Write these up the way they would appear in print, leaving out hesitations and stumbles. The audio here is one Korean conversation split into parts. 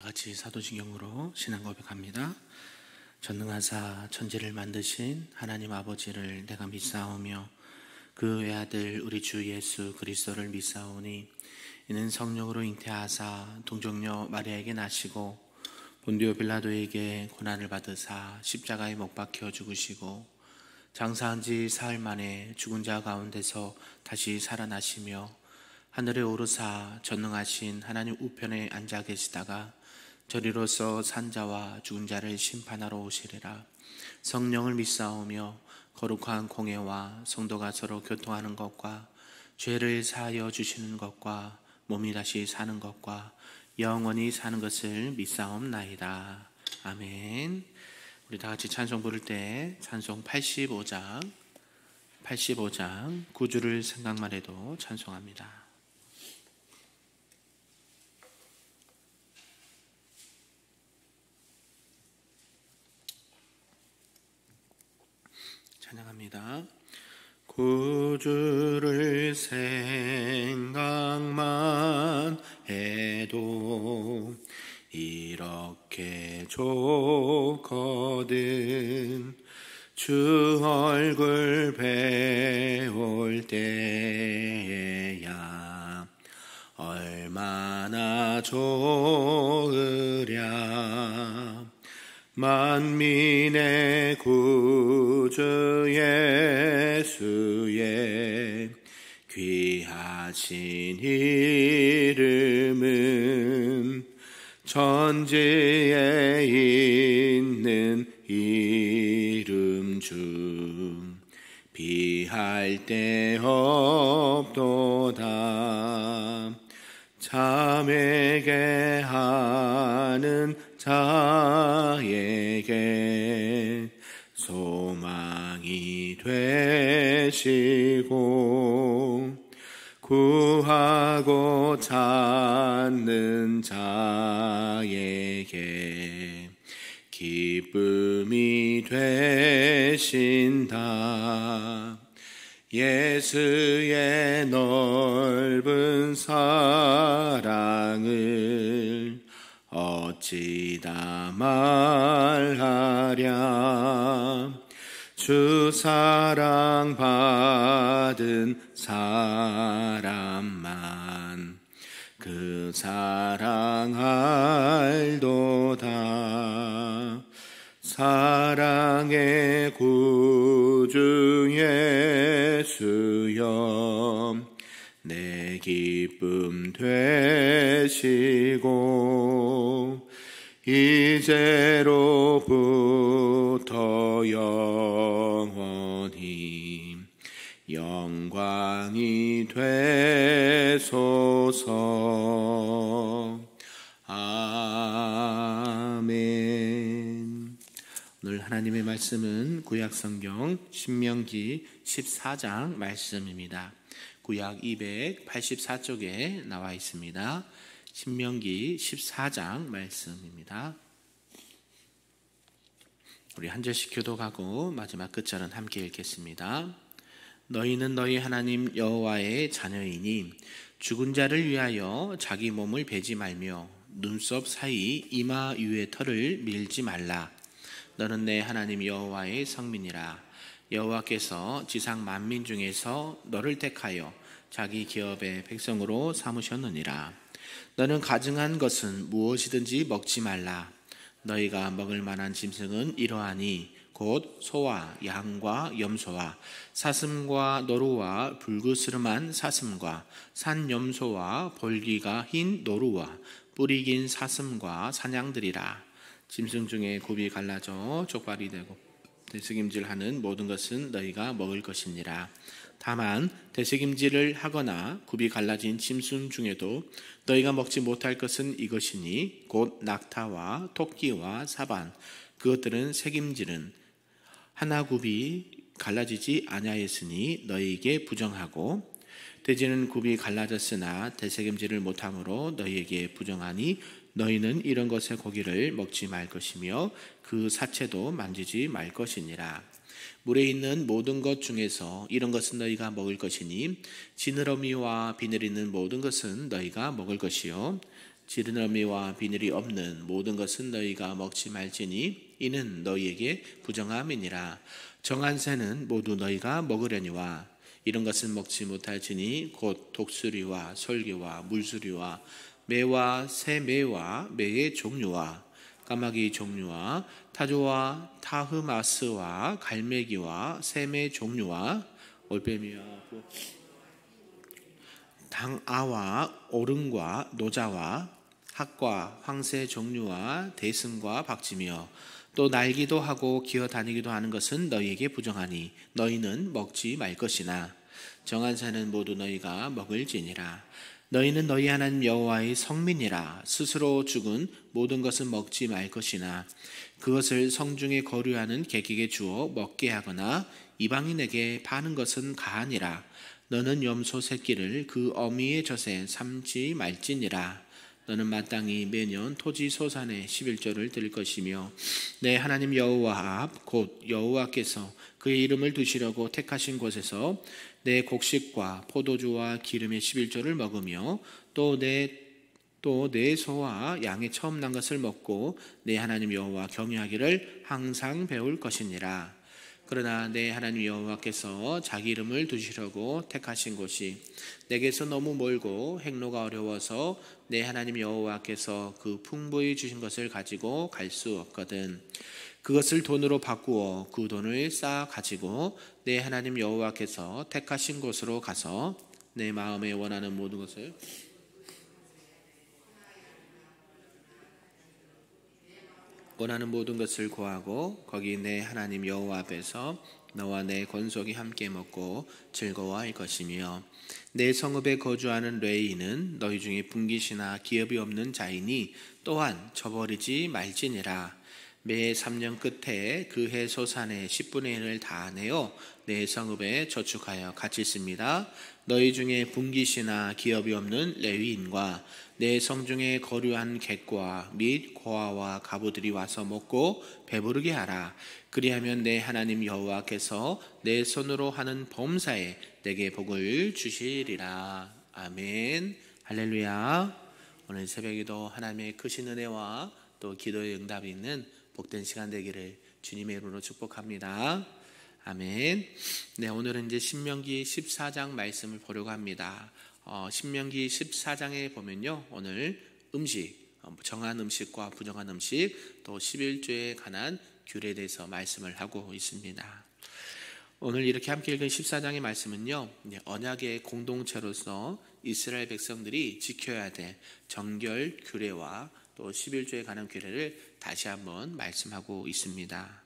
같이 사도신경으로 신앙 고백합니다. 전능하사 천지를 만드신 하나님 아버지를 내가 믿사오며 그 외아들 우리 주 예수 그리스도를 믿사오니 이는 성령으로 잉태하사 동정녀 마리아에게 나시고 본디오 빌라도에게 고난을 받으사 십자가에 못 박혀 죽으시고 장사한 지 사흘 만에 죽은 자 가운데서 다시 살아나시며 하늘에 오르사 전능하신 하나님 우편에 앉아 계시다가 저리로서 산자와 죽은 자를 심판하러 오시리라. 성령을 믿사오며 거룩한 공예와 성도가 서로 교통하는 것과 죄를 사하여 주시는 것과 몸이 다시 사는 것과 영원히 사는 것을 믿사옵나이다. 아멘. 우리 다 같이 찬송 부를 때 찬송 85장 구주를 생각만 해도 찬송합니다. 찬양합니다. 구주를 생각만 해도 이렇게 좋거든. 주 얼굴 배울 때야 얼마나 좋으랴. 만민의 구주 예수의 귀하신 이름은 천지에 있는 이름 중 비할 데 없도다. 잠에게 하는 자에게 소망이 되시고 구하고 찾는 자에게 기쁨이 되신다. 예수의 넓은 사랑을 어찌 다 말하랴. 주 사랑 받은 사람만 그 사랑 알도다. 사랑의 구주 예수여 내 기쁨 되시고 이제로부터 영원히 영광이 되소서. 아멘. 오늘 하나님의 말씀은 구약성경 신명기 14장 말씀입니다. 구약 284쪽에 나와 있습니다. 신명기 14장 말씀입니다. 우리 한 절씩 교독하고 마지막 끝절은 함께 읽겠습니다. 너희는 너희 하나님 여호와의 자녀이니 죽은 자를 위하여 자기 몸을 베지 말며 눈썹 사이 이마 위의 털을 밀지 말라. 너는 내 하나님 여호와의 성민이라. 여호와께서 지상 만민 중에서 너를 택하여 자기 기업의 백성으로 삼으셨느니라. 너는 가증한 것은 무엇이든지 먹지 말라. 너희가 먹을 만한 짐승은 이러하니 곧 소와 양과 염소와 사슴과 노루와 불그스름한 사슴과 산염소와 볼기가 흰 노루와 뿌리 긴 사슴과 사냥들이라. 짐승 중에 굽이 갈라져 족발이 되고 되새김질하는 모든 것은 너희가 먹을 것이니라. 다만 되새김질을 하거나 굽이 갈라진 짐승 중에도 너희가 먹지 못할 것은 이것이니 곧 낙타와 토끼와 사반 그것들은 새김질은 하나 굽이 갈라지지 아니하였으니 너희에게 부정하고 돼지는 굽이 갈라졌으나 되새김질을 못함으로 너희에게 부정하니 너희는 이런 것의 고기를 먹지 말 것이며 그 사체도 만지지 말 것이니라. 물에 있는 모든 것 중에서 이런 것은 너희가 먹을 것이니 지느러미와 비늘 있는 모든 것은 너희가 먹을 것이요 지느러미와 비늘이 없는 모든 것은 너희가 먹지 말지니 이는 너희에게 부정함이니라. 정한 새는 모두 너희가 먹으려니와 이런 것은 먹지 못할지니 곧 독수리와 솔개와 물수리와 매와 새매와 매의 종류와 까마귀 종류와 타조와 타흐마스와 갈매기와 샘의 종류와 올빼미와 당아와 오름과 노자와 학과 황새 종류와 대승과 박쥐며 또 날기도 하고 기어다니기도 하는 것은 너희에게 부정하니 너희는 먹지 말 것이나 정한 새는 모두 너희가 먹을지니라. 너희는 너희 하나님 여호와의 성민이라. 스스로 죽은 모든 것은 먹지 말 것이나 그것을 성중에 거류하는 객에게 주어 먹게 하거나 이방인에게 파는 것은 가하니라. 너는 염소 새끼를 그 어미의 젖에 삼지 말지니라. 너는 마땅히 매년 토지 소산의 11조를 드릴 것이며 내 하나님 여호와 앞 곧 여호와께서 그의 이름을 두시려고 택하신 곳에서 내 곡식과 포도주와 기름의 11조를 먹으며 또 내 소와 양의 처음 난 것을 먹고 내 하나님 여호와 경외하기를 항상 배울 것이니라. 그러나 내 하나님 여호와께서 자기 이름을 두시려고 택하신 곳이 내게서 너무 멀고 행로가 어려워서 내 하나님 여호와께서 그 풍부히 주신 것을 가지고 갈 수 없거든. 그것을 돈으로 바꾸어 그 돈을 쌓아 가지고 내 하나님 여호와께서 택하신 곳으로 가서 내 마음에 원하는 모든 것을 구하고 거기 내 하나님 여호와 앞에서 너와 내 권속이 함께 먹고 즐거워할 것이며 내 성읍에 거주하는 레위인은 너희 중에 분깃이나 기업이 없는 자이니 또한 저버리지 말지니라. 매 3년 끝에 그 해 소산의 10분의 1을 다 내어 내 성읍에 저축하여 같이 씁니다. 너희 중에 분깃이나 기업이 없는 레위인과 내 성중에 거류한 객과 및 고아와 가부들이 와서 먹고 배부르게 하라. 그리하면 내 하나님 여호와께서 내 손으로 하는 범사에 내게 복을 주시리라. 아멘. 할렐루야. 오늘 새벽에도 하나님의 크신 은혜와 또 기도의 응답이 있는 복된 시간 되기를 주님의 이름으로 축복합니다. 아멘. 네, 오늘은 이제 신명기 14장 말씀을 보려고 합니다. 신명기 14장에 보면요, 오늘 음식, 정한 음식과 부정한 음식, 또 11조에 관한 규례에 대해서 말씀을 하고 있습니다. 오늘 이렇게 함께 읽은 14장의 말씀은요, 언약의 공동체로서 이스라엘 백성들이 지켜야 될 정결 규례와 또 11조에 관한 규례를 다시 한번 말씀하고 있습니다.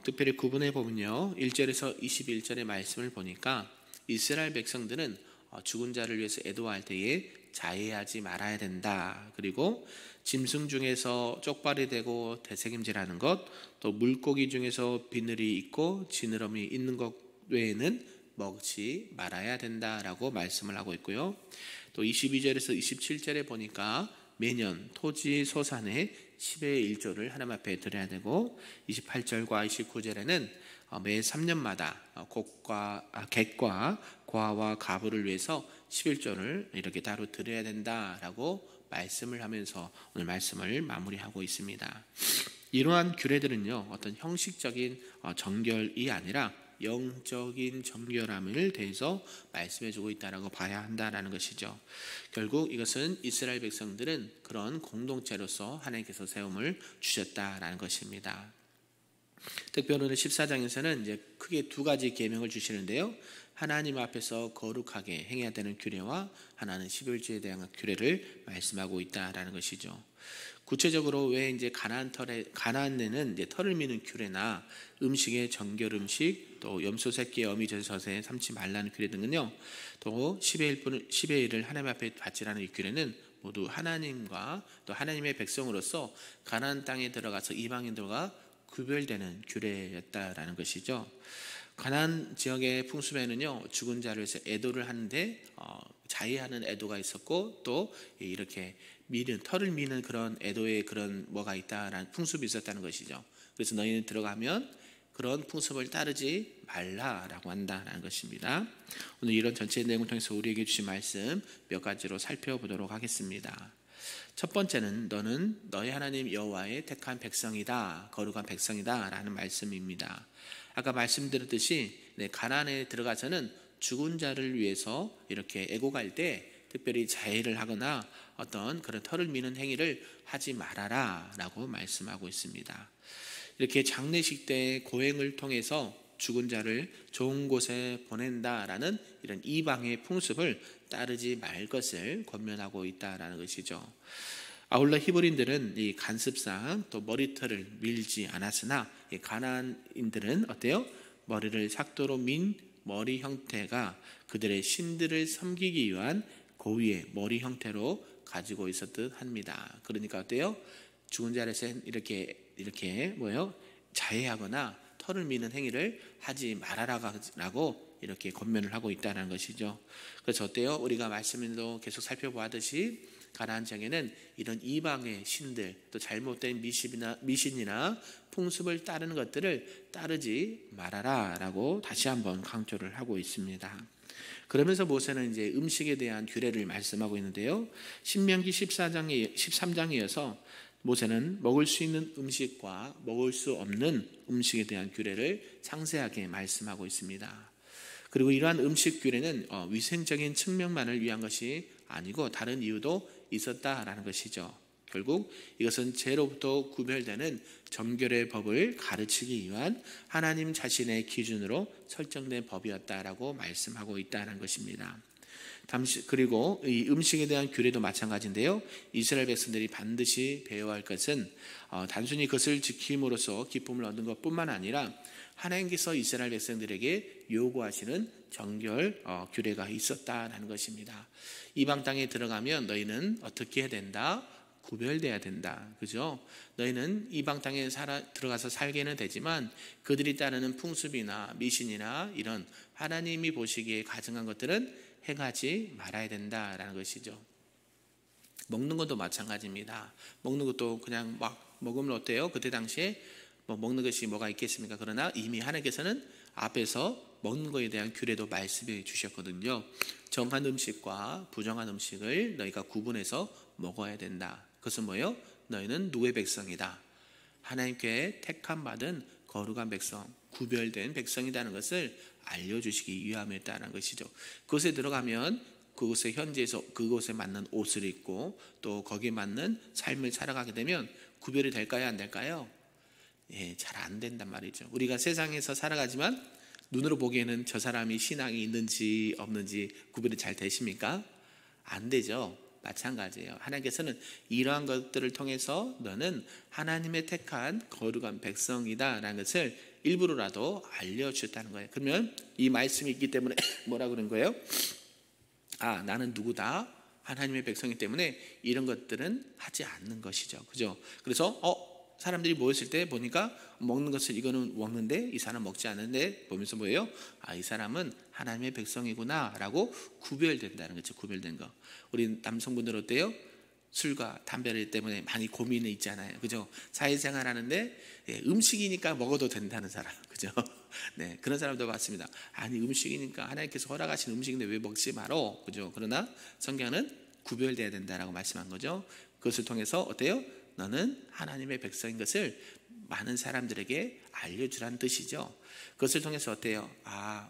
특별히 구분해 보면요, 1절에서 21절의 말씀을 보니까 이스라엘 백성들은 죽은 자를 위해서 애도할 때에 자해하지 말아야 된다. 그리고 짐승 중에서 쪽발이 되고 대책임질하는 것, 또 물고기 중에서 비늘이 있고 지느러미 있는 것 외에는 먹지 말아야 된다라고 말씀을 하고 있고요. 또 22절에서 27절에 보니까 매년 토지 소산의 10의 1조를 하나님 앞에 드려야 되고, 28절과 29절에는 매 3년마다 객과 고아와 가부를 위해서 11조를 이렇게 따로 드려야 된다라고 말씀을 하면서 오늘 말씀을 마무리하고 있습니다. 이러한 규례들은요, 어떤 형식적인 정결이 아니라 영적인 정결함을 대해서 말씀해주고 있다라고 봐야 한다라는 것이죠. 결국 이것은 이스라엘 백성들은 그런 공동체로서 하나님께서 세움을 주셨다라는 것입니다. 특별히 오늘 14장에서는 이제 크게 두 가지 계명을 주시는데요, 하나님 앞에서 거룩하게 행해야 되는 규례와 하나는 11조에 대한 규례를 말씀하고 있다라는 것이죠. 구체적으로 왜 이제 가나안에는 이제 털을 미는 규례나 음식의 정결 음식, 또 염소 새끼의 어미 젖에 삼지 말라는 규례 등은요, 또 10의 1을 하나님 앞에 바치라는 이 규례는 모두 하나님과 또 하나님의 백성으로서 가나안 땅에 들어가서 이방인들과 구별되는 규례였다라는 것이죠. 가나안 지역의 풍습에는요, 죽은 자를 위해서 애도를 하는데 자의하는 애도가 있었고, 또 이렇게 털을 미는 그런 애도의 그런 뭐가 있다라는 풍습이 있었다는 것이죠. 그래서 너희는 들어가면 그런 풍습을 따르지 말라라고 한다라는 것입니다. 오늘 이런 전체 내용을 통해서 우리에게 주신 말씀 몇 가지로 살펴보도록 하겠습니다. 첫 번째는 너는 너희 하나님 여호와의 택한 백성이다, 거룩한 백성이다 라는 말씀입니다. 아까 말씀드렸듯이 가나안에 들어가서는 죽은 자를 위해서 이렇게 애고갈 때 특별히 자해를 하거나 어떤 그런 털을 미는 행위를 하지 말아라 라고 말씀하고 있습니다. 이렇게 장례식 때 고행을 통해서 죽은 자를 좋은 곳에 보낸다라는 이런 이방의 풍습을 따르지 말 것을 권면하고 있다라는 것이죠. 아울러 히브리인들은 이 간습상 또 머리털을 밀지 않았으나 이 가나안인들은 어때요? 머리를 삭도로 민 머리 형태가 그들의 신들을 섬기기 위한 고유의 머리 형태로 가지고 있었듯 합니다. 그러니까 어때요? 죽은 자리에서 이렇게 뭐예요? 자해하거나 털을 미는 행위를 하지 말아라라고 이렇게 권면을 하고 있다는 것이죠. 그래서 어때요? 우리가 말씀도 계속 살펴보았듯이 가나안 지역에는 이런 이방의 신들 또 잘못된 미신이나 풍습을 따르는 것들을 따르지 말아라라고 다시 한번 강조를 하고 있습니다. 그러면서 모세는 이제 음식에 대한 규례를 말씀하고 있는데요. 신명기 13장에 이어서 모세는 먹을 수 있는 음식과 먹을 수 없는 음식에 대한 규례를 상세하게 말씀하고 있습니다. 그리고 이러한 음식 규례는 위생적인 측면만을 위한 것이 아니고 다른 이유도 있었다라는 것이죠. 결국 이것은 죄로부터 구별되는 정결의 법을 가르치기 위한 하나님 자신의 기준으로 설정된 법이었다라고 말씀하고 있다는 것입니다. 그리고 이 음식에 대한 규례도 마찬가지인데요. 이스라엘 백성들이 반드시 배워야 할 것은 단순히 그것을 지킴으로써 기쁨을 얻는 것뿐만 아니라 하나님께서 이스라엘 백성들에게 요구하시는 정결 규례가 있었다라는 것입니다. 이방 땅에 들어가면 너희는 어떻게 해야 된다? 구별돼야 된다. 그죠? 너희는 이방 땅에 들어가서 살게는 되지만 그들이 따르는 풍습이나 미신이나 이런 하나님이 보시기에 가증한 것들은 행하지 말아야 된다라는 것이죠. 먹는 것도 마찬가지입니다. 먹는 것도 그냥 막 먹으면 어때요? 그때 당시에 먹는 것이 뭐가 있겠습니까? 그러나 이미 하나님께서는 앞에서 먹는 것에 대한 규례도 말씀해 주셨거든요. 정한 음식과 부정한 음식을 너희가 구분해서 먹어야 된다. 그것은 뭐예요? 너희는 누구의 백성이다? 하나님께 택함 받은 거룩한 백성, 구별된 백성이라는 것을 알려주시기 위함이었다는 것이죠. 그곳에 들어가면 그곳의 현지에서 그곳에 맞는 옷을 입고 또 거기에 맞는 삶을 살아가게 되면 구별이 될까요? 안 될까요? 잘 안 된단 말이죠. 우리가 세상에서 살아가지만 눈으로 보기에는 저 사람이 신앙이 있는지 없는지 구별이 잘 되십니까? 안 되죠. 마찬가지예요. 하나님께서는 이러한 것들을 통해서 너는 하나님의 택한 거룩한 백성이다 라는 것을 일부러라도 알려주셨다는 거예요. 그러면 이 말씀이 있기 때문에 뭐라 그런 거예요? 나는 누구다? 하나님의 백성이기 때문에 이런 것들은 하지 않는 것이죠. 그죠? 그래서 사람들이 모였을 때 보니까 먹는 것을 이거는 먹는데 이 사람 먹지 않는데 보면서 뭐예요? 이 사람은 하나님의 백성이구나 라고 구별된다는 거죠. 구별된 거. 우리 남성분들 어때요? 술과 담배 때문에 많이 고민이 있잖아요. 그죠? 사회생활 하는데 음식이니까 먹어도 된다는 사람. 그죠? 네, 그런 사람도 봤습니다. 아니 음식이니까 하나님께서 허락하신 음식인데 왜 먹지 말어? 그죠? 그러나 성경은 구별돼야 된다라고 말씀한 거죠. 그것을 통해서 어때요? 너는 하나님의 백성인 것을 많은 사람들에게 알려주라는 뜻이죠. 그것을 통해서 어때요?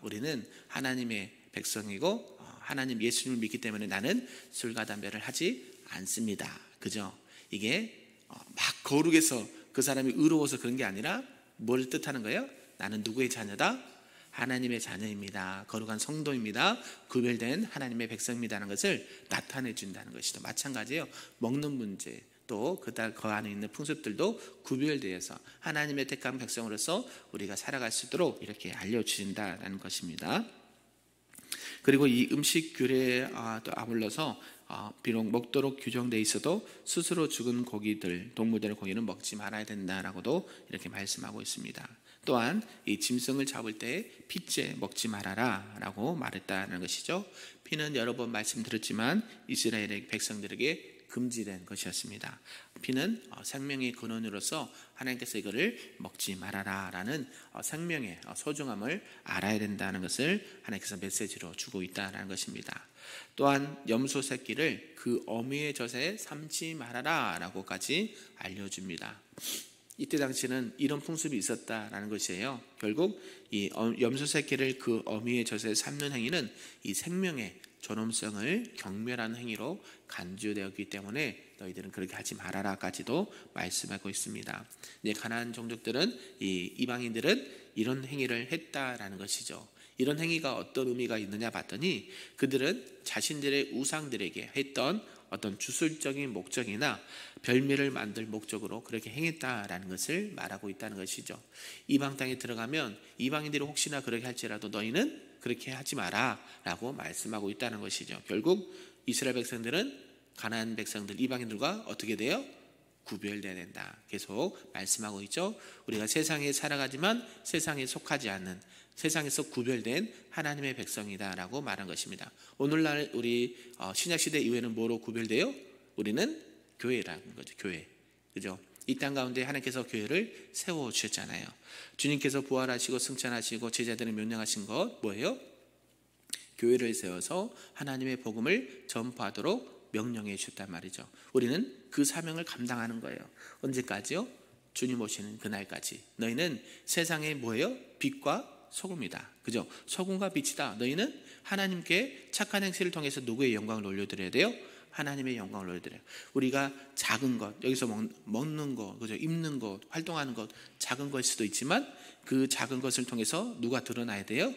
우리는 하나님의 백성이고 하나님 예수님을 믿기 때문에 나는 술과 담배를 하지 않습니다. 그죠? 이게 막 거룩해서 그 사람이 의로워서 그런 게 아니라 뭘 뜻하는 거예요? 나는 누구의 자녀다? 하나님의 자녀입니다. 거룩한 성도입니다. 구별된 하나님의 백성입니다라는 것을 나타내 준다는 것이죠. 마찬가지예요. 먹는 문제 또 그 안에 있는 풍습들도 구별되어서 하나님의 택한 백성으로서 우리가 살아갈 수 있도록 이렇게 알려주신다는 것입니다. 그리고 이 음식 규례에 또 아울러서 비록 먹도록 규정되어 있어도 스스로 죽은 고기들, 동물들의 고기는 먹지 말아야 된다라고도 이렇게 말씀하고 있습니다. 또한 이 짐승을 잡을 때 피째 먹지 말아라 라고 말했다는 것이죠. 피는 여러 번 말씀드렸지만 이스라엘의 백성들에게 금지된 것이었습니다. 피는 생명의 근원으로서 하나님께서 이거를 먹지 말아라 라는 생명의 소중함을 알아야 된다는 것을 하나님께서 메시지로 주고 있다는 것입니다. 또한 염소 새끼를 그 어미의 젖에 삶지 말아라 라고까지 알려줍니다. 이때 당시는 이런 풍습이 있었다라는 것이에요. 결국 이 염소 새끼를 그 어미의 젖에 삶는 행위는 이 생명의 존엄성을 경멸하는 행위로 간주되었기 때문에 너희들은 그렇게 하지 말아라까지도 말씀하고 있습니다. 이제 가나안 종족들은 이 이방인들은 이런 행위를 했다라는 것이죠. 이런 행위가 어떤 의미가 있느냐 봤더니 그들은 자신들의 우상들에게 했던 어떤 주술적인 목적이나 별미를 만들 목적으로 그렇게 행했다라는 것을 말하고 있다는 것이죠. 이방 땅에 들어가면 이방인들이 혹시나 그렇게 할지라도 너희는 그렇게 하지 마라 라고 말씀하고 있다는 것이죠. 결국 이스라엘 백성들은 가나안 백성들 이방인들과 어떻게 돼요? 구별되어야 된다. 계속 말씀하고 있죠. 우리가 세상에 살아가지만 세상에 속하지 않는 세상에서 구별된 하나님의 백성이다라고 말한 것입니다. 오늘날 우리 신약시대 이후에는 뭐로 구별돼요? 우리는 교회라는 거죠. 교회. 그죠? 이 땅 가운데 하나님께서 교회를 세워주셨잖아요. 주님께서 부활하시고 승천하시고 제자들을 명령하신 것 뭐예요? 교회를 세워서 하나님의 복음을 전파하도록 명령해 주셨단 말이죠. 우리는 그 사명을 감당하는 거예요. 언제까지요? 주님 오시는 그날까지. 너희는 세상의 뭐예요? 빛과 소금이다. 그죠? 소금과 빛이다. 너희는 하나님께 착한 행실을 통해서 누구의 영광을 올려드려야 돼요? 하나님의 영광을 올려드려요. 우리가 작은 것, 여기서 먹는 것, 그죠? 입는 것, 활동하는 것, 작은 것일 수도 있지만 그 작은 것을 통해서 누가 드러나야 돼요?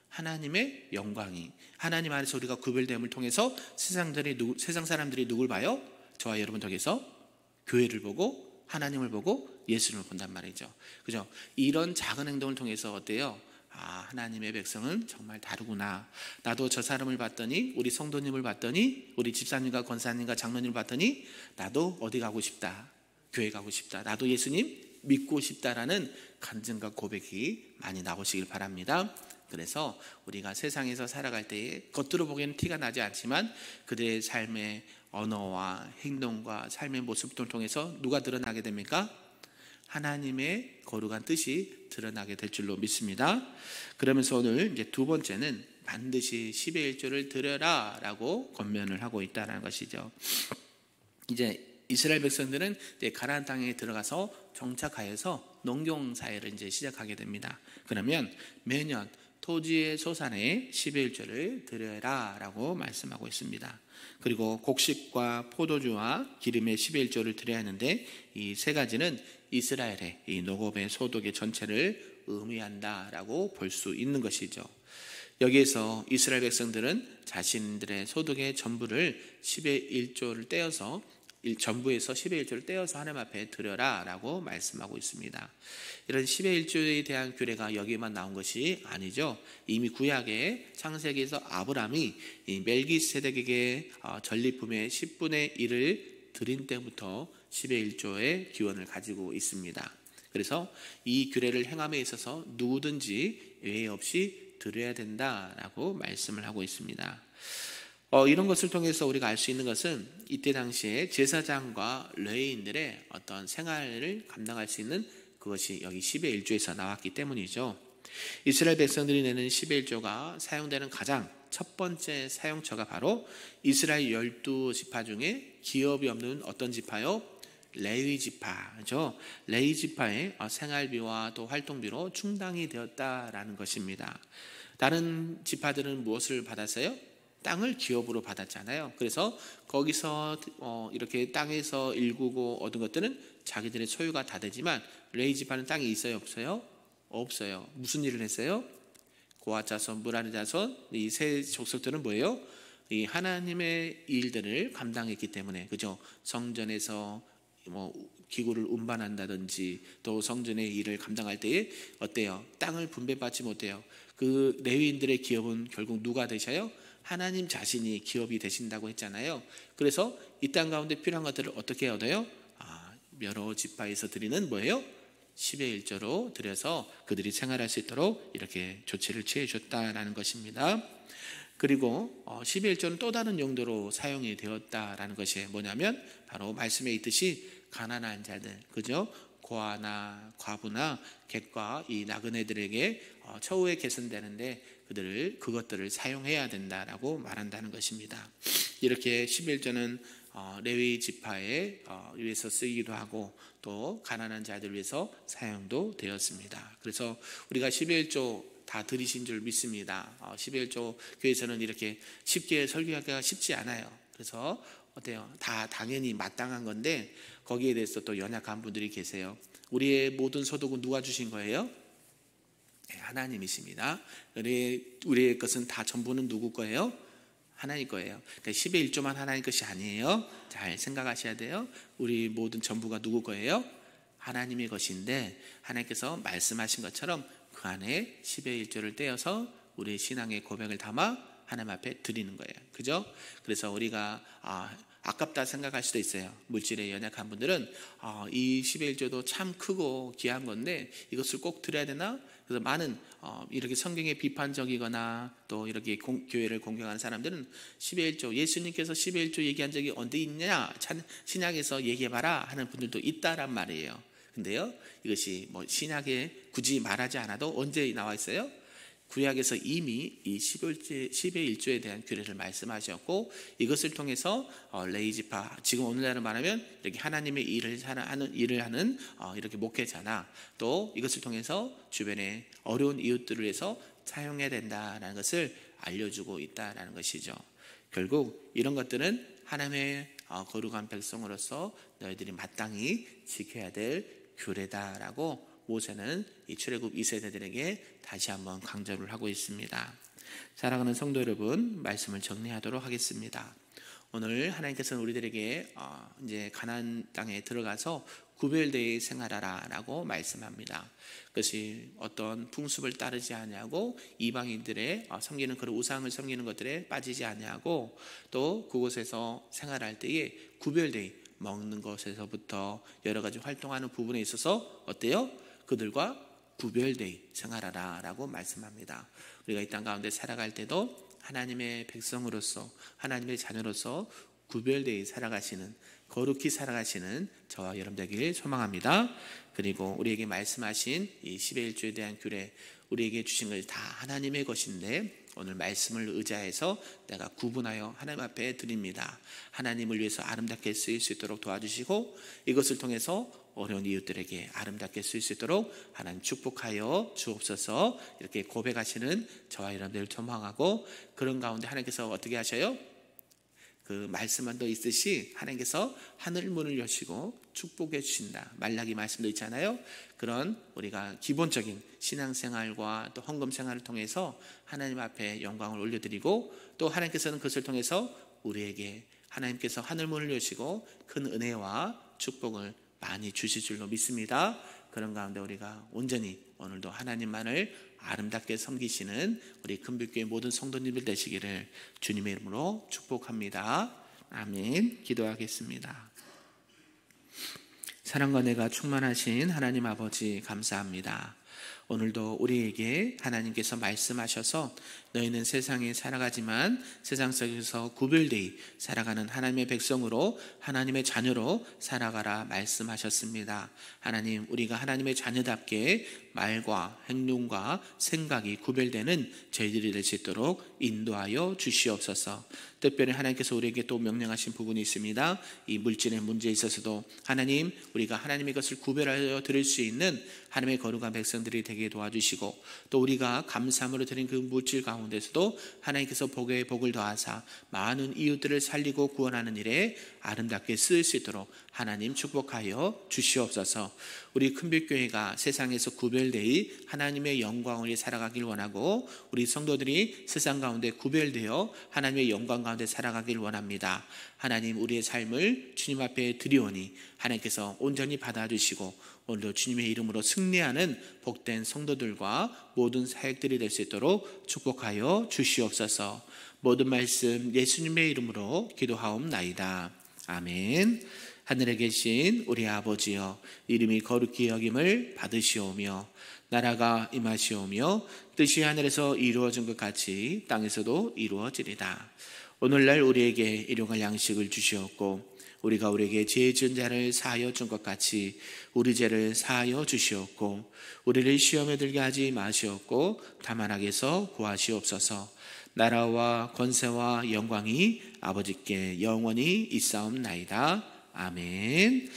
하나님의 영광이. 하나님 안에서 우리가 구별됨을 통해서 세상 사람들이 누굴 봐요? 저와 여러분 덕에서 교회를 보고 하나님을 보고 예수님을 본단 말이죠. 그죠? 이런 작은 행동을 통해서 어때요? 하나님의 백성은 정말 다르구나. 나도 저 사람을 봤더니, 우리 성도님을 봤더니, 우리 집사님과 권사님과 장로님을 봤더니 나도 어디 가고 싶다. 교회 가고 싶다. 나도 예수님 믿고 싶다라는 간증과 고백이 많이 나오시길 바랍니다. 그래서 우리가 세상에서 살아갈 때에 겉으로 보기에는 티가 나지 않지만 그들의 삶의 언어와 행동과 삶의 모습들을 통해서 누가 드러나게 됩니까? 하나님의 거룩한 뜻이 드러나게 될 줄로 믿습니다. 그러면서 오늘 이제 두 번째는 반드시 10의 1조를 드려라 라고 권면을 하고 있다는 것이죠. 이제 이스라엘 백성들은 이제 가나안 땅에 들어가서 정착하여서 농경 사회를 이제 시작하게 됩니다. 그러면 매년 토지의 소산에 10의 1조를 드려라 라고 말씀하고 있습니다. 그리고 곡식과 포도주와 기름의 10의 1조를 드려야 하는데 이 세 가지는 이스라엘의 이 노곱의 소득의 전체를 의미한다라고 볼 수 있는 것이죠. 여기에서 이스라엘 백성들은 자신들의 소득의 전부를 10의 1조를 떼어서 전부에서 10의 1조를 떼어서 하나님 앞에 드려라 라고 말씀하고 있습니다. 이런 10의 1조에 대한 규례가 여기에만 나온 것이 아니죠. 이미 구약의 창세기에서 아브라함이 이 멜기세덱에게 전리품의 10분의 1을 드린 때부터 10의 1조의 기원을 가지고 있습니다. 그래서 이 규례를 행함에 있어서 누구든지 예외 없이 드려야 된다라고 말씀을 하고 있습니다. 이런 것을 통해서 우리가 알 수 있는 것은 이때 당시에 제사장과 레위인들의 어떤 생활을 감당할 수 있는 그것이 여기 10의 1조에서 나왔기 때문이죠. 이스라엘 백성들이 내는 10의 1조가 사용되는 가장 첫 번째 사용처가 바로 이스라엘 12지파 중에 기업이 없는 어떤 지파요? 레위 지파죠. 레위 지파의 생활비와 또 활동비로 충당이 되었다라는 것입니다. 다른 지파들은 무엇을 받았어요? 땅을 기업으로 받았잖아요. 그래서 거기서 이렇게 땅에서 일구고 얻은 것들은 자기들의 소유가 다 되지만 레위 지파는 땅이 있어요? 없어요? 없어요. 무슨 일을 했어요? 고핫 자손, 무라리 자손 이 세 족속들은 뭐예요? 이 하나님의 일들을 감당했기 때문에 그죠? 성전에서 기구를 운반한다든지 또 성전의 일을 감당할 때에 어때요? 땅을 분배받지 못해요. 그 레위인들의 기업은 결국 누가 되셔요? 하나님 자신이 기업이 되신다고 했잖아요. 그래서 이 땅 가운데 필요한 것들을 어떻게 얻어요? 여러 지파에서 드리는 뭐예요? 10의 1조로 드려서 그들이 생활할 수 있도록 이렇게 조치를 취해 줬다라는 것입니다. 그리고 11조는 또 다른 용도로 사용이 되었다라는 것이 뭐냐면 바로 말씀에 있듯이 가난한 자들, 그죠? 고아나 과부나 객과 이 나그네들에게 처우에 개선되는데 그것들을 사용해야 된다라고 말한다는 것입니다. 이렇게 11조는 레위 지파에 위해서 쓰이기도 하고 또 가난한 자들 위해서 사용도 되었습니다. 그래서 우리가 11조 다 들으신 줄 믿습니다. 11조 교회에서는 이렇게 쉽게 설교하기가 쉽지 않아요. 그래서 어때요? 다 당연히 마땅한 건데 거기에 대해서 또 연약한 분들이 계세요. 우리의 모든 소득은 누가 주신 거예요? 네, 하나님이십니다. 우리의 것은 다 전부는 누구 거예요? 하나님 거예요. 그러니까 10의 1조만 하나님 것이 아니에요. 잘 생각하셔야 돼요. 우리 모든 전부가 누구 거예요? 하나님의 것인데 하나님께서 말씀하신 것처럼 그 안에 10의 1조를 떼어서 우리의 신앙의 고백을 담아 하나님 앞에 드리는 거예요. 그죠? 그래서 우리가 아깝다 생각할 수도 있어요. 물질에 연약한 분들은 이 10의 1조도 참 크고 귀한 건데 이것을 꼭 드려야 되나? 그래서 많은 이렇게 성경에 비판적이거나 또 이렇게 교회를 공경하는 사람들은 10의 1조, 예수님께서 10의 1조 얘기한 적이 언제 있냐? 신약에서 얘기해봐라 하는 분들도 있다란 말이에요. 근데요, 이것이 뭐 신약에 굳이 말하지 않아도 언제 나와 있어요? 구약에서 이미 이 10의 1조에 대한 규례를 말씀하셨고 이것을 통해서 레위지파, 지금 오늘날로 말하면 이렇게 하나님의 일을 하는 이렇게 목회자나 또 이것을 통해서 주변에 어려운 이웃들을 위해서 사용해야 된다는 것을 알려주고 있다는 것이죠. 결국 이런 것들은 하나님의 거룩한 백성으로서 너희들이 마땅히 지켜야 될 규례다라고 모세는 이 출애굽 2세대들에게 다시 한번 강조를 하고 있습니다. 사랑하는 성도 여러분, 말씀을 정리하도록 하겠습니다. 오늘 하나님께서는 우리들에게 이제 가나안 땅에 들어가서 구별되이 생활하라라고 말씀합니다. 그것이 어떤 풍습을 따르지 아니하고 이방인들의 섬기는 그런 우상을 섬기는 것들에 빠지지 아니하고 또 그곳에서 생활할 때에 구별되이 먹는 것에서부터 여러 가지 활동하는 부분에 있어서 어때요? 그들과 구별되이 생활하라 라고 말씀합니다. 우리가 이 땅 가운데 살아갈 때도 하나님의 백성으로서 하나님의 자녀로서 구별되이 살아가시는 거룩히 살아가시는 저와 여러분 되길 소망합니다. 그리고 우리에게 말씀하신 이 10의 1조에 대한 규례 우리에게 주신 것이 다 하나님의 것인데 오늘 말씀을 의지해서 내가 구분하여 하나님 앞에 드립니다. 하나님을 위해서 아름답게 쓰일 수 있도록 도와주시고 이것을 통해서 어려운 이웃들에게 아름답게 쓰일 수 있도록 하나님 축복하여 주옵소서. 이렇게 고백하시는 저와 여러분들을 소망하고 그런 가운데 하나님께서 어떻게 하셔요? 그 말씀만 더 있듯이 하나님께서 하늘 문을 여시고 축복해 주신다. 말라기 말씀도 있잖아요. 그런 우리가 기본적인 신앙생활과 또 헌금생활을 통해서 하나님 앞에 영광을 올려드리고 또 하나님께서는 그것을 통해서 우리에게 하나님께서 하늘 문을 여시고 큰 은혜와 축복을 많이 주실 줄로 믿습니다. 그런 가운데 우리가 온전히 오늘도 하나님만을 아름답게 섬기시는 우리 금빛교회 모든 성도님들 되시기를 주님의 이름으로 축복합니다. 아멘. 기도하겠습니다. 사랑과 은혜가 충만하신 하나님 아버지 감사합니다. 오늘도 우리에게 하나님께서 말씀하셔서 너희는 세상에 살아가지만 세상 속에서 구별되이 살아가는 하나님의 백성으로 하나님의 자녀로 살아가라 말씀하셨습니다. 하나님, 우리가 하나님의 자녀답게 말과 행동과 생각이 구별되는 저희들이 될 수 있도록 인도하여 주시옵소서. 특별히 하나님께서 우리에게 또 명령하신 부분이 있습니다. 이 물질의 문제에 있어서도 하나님, 우리가 하나님의 것을 구별하여 드릴 수 있는 하나님의 거룩한 백성들이 되게 도와주시고 또 우리가 감사함으로 드린 그 물질 가운데서도 하나님께서 복에 복을 더하사 많은 이웃들을 살리고 구원하는 일에 아름답게 쓰일 수 있도록 하나님 축복하여 주시옵소서. 우리 큰빛교회가 세상에서 구별되이 하나님의 영광을 위해 살아가길 원하고 우리 성도들이 세상 가운데 구별되어 하나님의 영광 가운데 살아가길 원합니다. 하나님, 우리의 삶을 주님 앞에 드리오니 하나님께서 온전히 받아주시고 오늘도 주님의 이름으로 승리하는 복된 성도들과 모든 사역들이 될 수 있도록 축복하여 주시옵소서. 모든 말씀 예수님의 이름으로 기도하옵나이다. 아멘. 하늘에 계신 우리 아버지여, 이름이 거룩히 여김을 받으시오며 나라가 임하시오며 뜻이 하늘에서 이루어진 것 같이 땅에서도 이루어지리다. 오늘날 우리에게 일용할 양식을 주시옵고 우리가 우리에게 죄 지은 자를 사하여 준 것 같이 우리 죄를 사하여 주시옵고 우리를 시험에 들게 하지 마시옵고 다만 악에서 구하시옵소서. 나라와 권세와 영광이 아버지께 영원히 있사옵나이다. 아멘.